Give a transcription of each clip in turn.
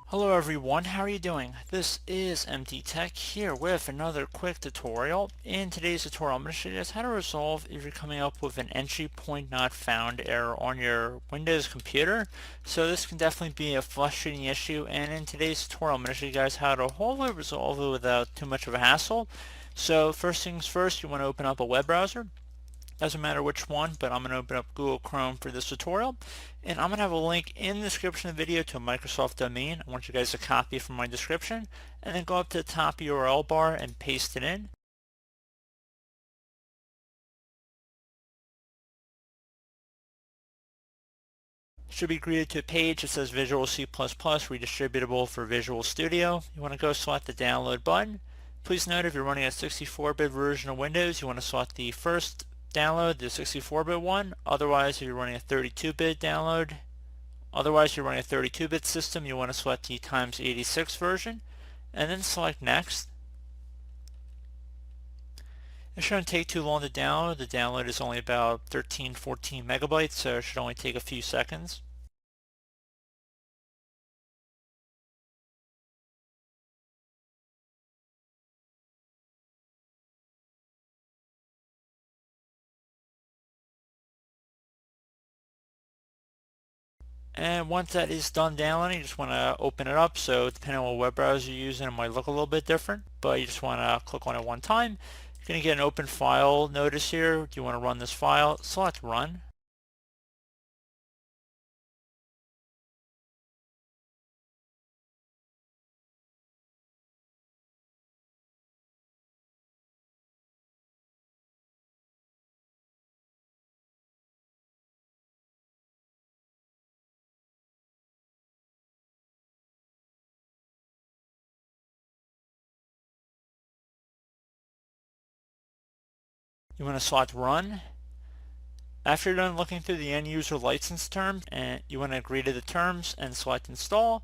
Hello everyone, how are you doing? This is MT Tech here with another quick tutorial. In today's tutorial, I'm going to show you guys how to resolve if you're coming up with an entry point not found error on your Windows computer. So this can definitely be a frustrating issue, and in today's tutorial, I'm going to show you guys how to hopefully resolve it without too much of a hassle. So first things first, you want to open up a web browser. Doesn't matter which one, but I'm going to open up Google Chrome for this tutorial. And I'm going to have a link in the description of the video to a Microsoft domain. I want you guys to copy it from my description. And then go up to the top URL bar and paste it in. Should be greeted to a page that says Visual C++ redistributable for Visual Studio. You want to go select the download button. Please note if you're running a 64-bit version of Windows, you want to select the first download, the 64-bit one. Otherwise, if you're running a 32-bit download, otherwise if you're running a 32-bit system, you want to select the x86 version and then select Next. It shouldn't take too long to download. The download is only about 13-14 megabytes, so it should only take a few seconds. And once that is done downloading, you just want to open it up. So depending on what web browser you're using, it might look a little bit different, but you just want to click on it one time. You're going to get an open file notice here. Do you want to run this file? Select Run. You want to select Run. After you're done looking through the end user license terms, and you want to agree to the terms and select Install.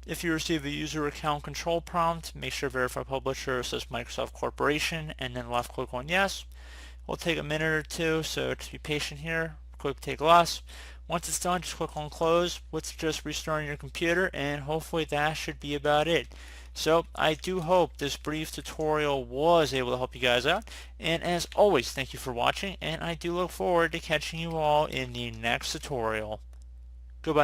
If you receive a user account control prompt, make sure Verify Publisher says Microsoft Corporation and then left click on Yes. It'll take a minute or two, so just be patient here. Quick take less. Once it's done, just click on Close, which is just restarting your computer, and hopefully that should be about it. So I do hope this brief tutorial was able to help you guys out, and as always, thank you for watching, and I do look forward to catching you all in the next tutorial. Goodbye.